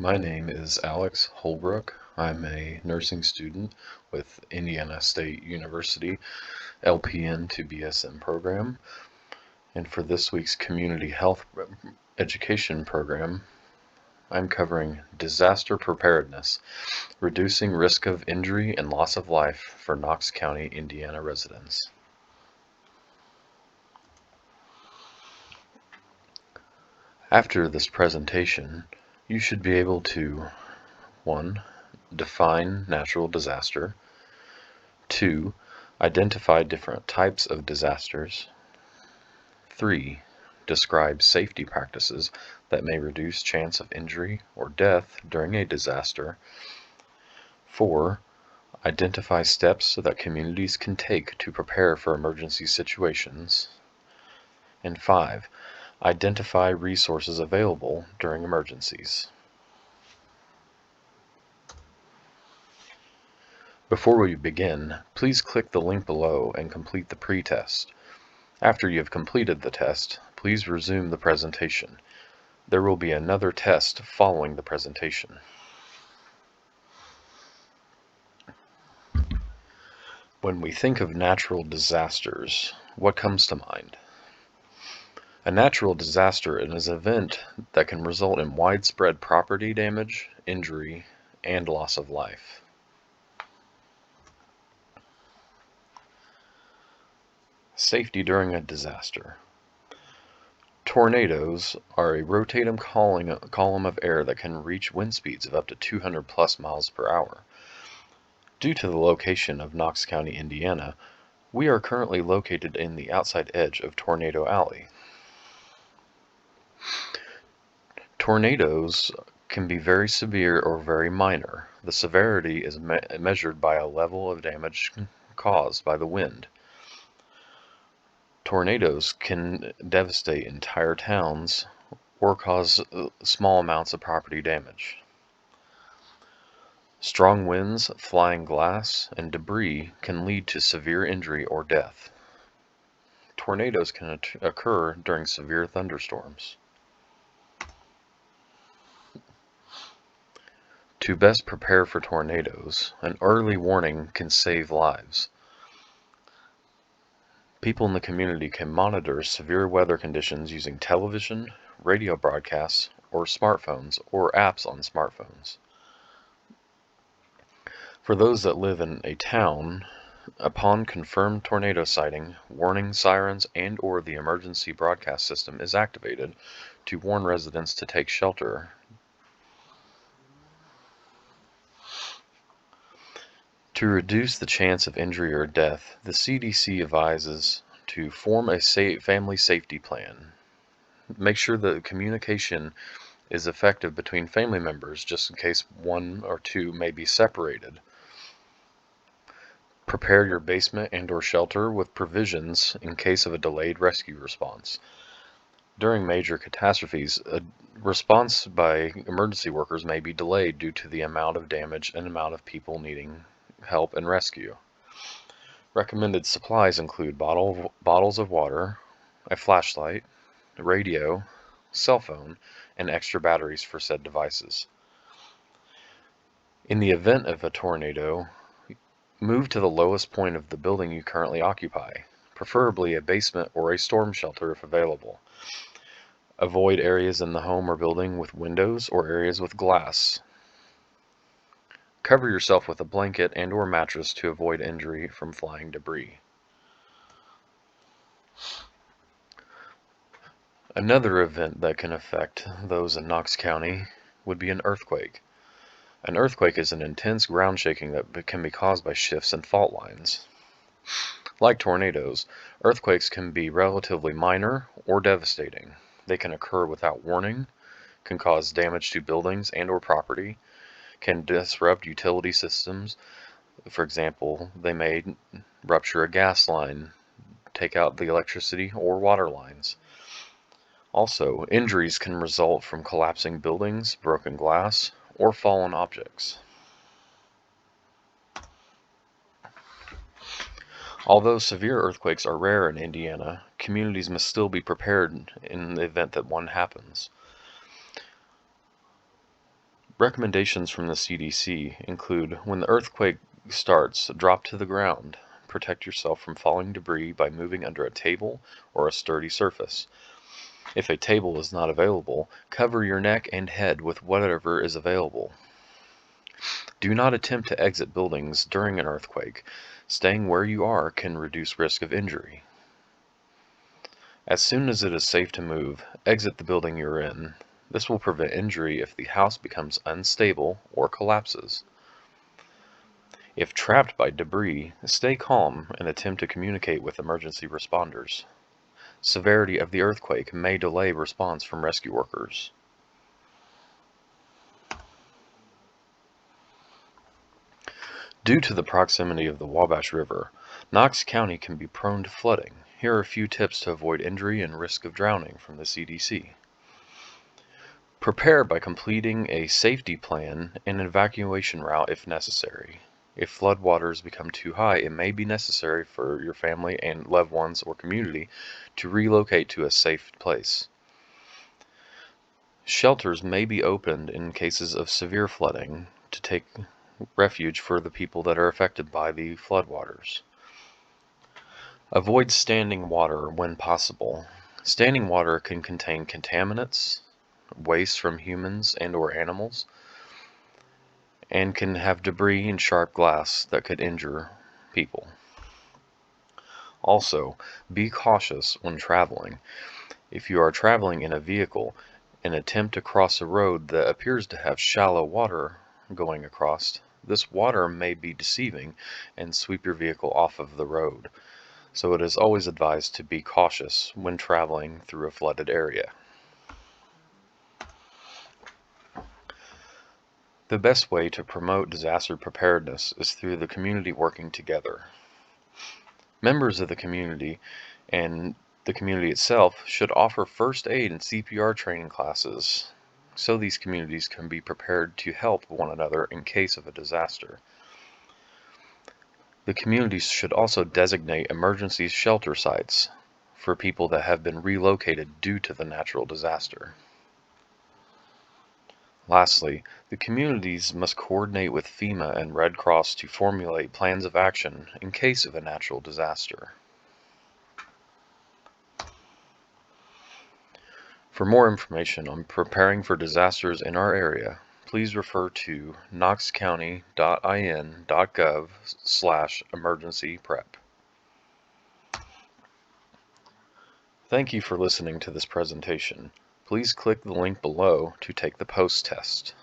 My name is Alex Holbrook. I'm a nursing student with Indiana State University LPN to BSN program. And for this week's community health education program, I'm covering disaster preparedness, reducing risk of injury and loss of life for Knox County, Indiana residents. After this presentation, you should be able to 1. Define natural disaster. 2. Identify different types of disasters. 3. Describe safety practices that may reduce chance of injury or death during a disaster. 4. Identify steps that communities can take to prepare for emergency situations. And 5. Identify resources available during emergencies. Before we begin, please click the link below and complete the pre-test. After you have completed the test, please resume the presentation. There will be another test following the presentation. When we think of natural disasters, what comes to mind? A natural disaster is an event that can result in widespread property damage, injury, and loss of life. Safety during a disaster. Tornadoes are a rotating column of air that can reach wind speeds of up to 200 plus miles per hour. Due to the location of Knox County, Indiana, we are currently located in the outside edge of Tornado Alley. Tornadoes can be very severe or very minor. The severity is measured by a level of damage caused by the wind. Tornadoes can devastate entire towns or cause small amounts of property damage. Strong winds, flying glass, and debris can lead to severe injury or death. Tornadoes can occur during severe thunderstorms. To best prepare for tornadoes, an early warning can save lives. People in the community can monitor severe weather conditions using television, radio broadcasts, or smartphones, or apps on smartphones. For those that live in a town, upon confirmed tornado sighting, warning sirens and/or the emergency broadcast system is activated to warn residents to take shelter. To reduce the chance of injury or death, the CDC advises to form a family safety plan. Make sure the communication is effective between family members, just in case one or two may be separated. Prepare your basement and/or shelter with provisions in case of a delayed rescue response. During major catastrophes, a response by emergency workers may be delayed due to the amount of damage and amount of people needing help and rescue. Recommended supplies include bottles of water, a flashlight, a radio, cell phone, and extra batteries for said devices. In the event of a tornado, move to the lowest point of the building you currently occupy, preferably a basement or a storm shelter if available. Avoid areas in the home or building with windows or areas with glass. Cover yourself with a blanket and/or mattress to avoid injury from flying debris. Another event that can affect those in Knox County would be an earthquake. An earthquake is an intense ground shaking that can be caused by shifts in fault lines. Like tornadoes, earthquakes can be relatively minor or devastating. They can occur without warning, can cause damage to buildings and/or property, can disrupt utility systems. For example, they may rupture a gas line, take out the electricity or water lines. Also, injuries can result from collapsing buildings, broken glass, or fallen objects. Although severe earthquakes are rare in Indiana, communities must still be prepared in the event that one happens. Recommendations from the CDC include, when the earthquake starts, drop to the ground. Protect yourself from falling debris by moving under a table or a sturdy surface. If a table is not available, cover your neck and head with whatever is available. Do not attempt to exit buildings during an earthquake. Staying where you are can reduce risk of injury. As soon as it is safe to move, exit the building you're in. This will prevent injury if the house becomes unstable or collapses. If trapped by debris, stay calm and attempt to communicate with emergency responders. Severity of the earthquake may delay response from rescue workers. Due to the proximity of the Wabash River, Knox County can be prone to flooding. Here are a few tips to avoid injury and risk of drowning from the CDC. Prepare by completing a safety plan and an evacuation route if necessary. If floodwaters become too high, it may be necessary for your family and loved ones or community to relocate to a safe place. Shelters may be opened in cases of severe flooding to take refuge for the people that are affected by the floodwaters. Avoid standing water when possible. Standing water can contain contaminants, waste from humans and or animals, and can have debris and sharp glass that could injure people. Also, be cautious when traveling. If you are traveling in a vehicle and attempt to cross a road that appears to have shallow water going across, this water may be deceiving and sweep your vehicle off of the road. So it is always advised to be cautious when traveling through a flooded area. The best way to promote disaster preparedness is through the community working together. Members of the community and the community itself should offer first aid and CPR training classes so these communities can be prepared to help one another in case of a disaster. The communities should also designate emergency shelter sites for people that have been relocated due to the natural disaster. Lastly, the communities must coordinate with FEMA and Red Cross to formulate plans of action in case of a natural disaster. For more information on preparing for disasters in our area, please refer to knoxcounty.in.gov/emergency-prep. Thank you for listening to this presentation. Please click the link below to take the post test.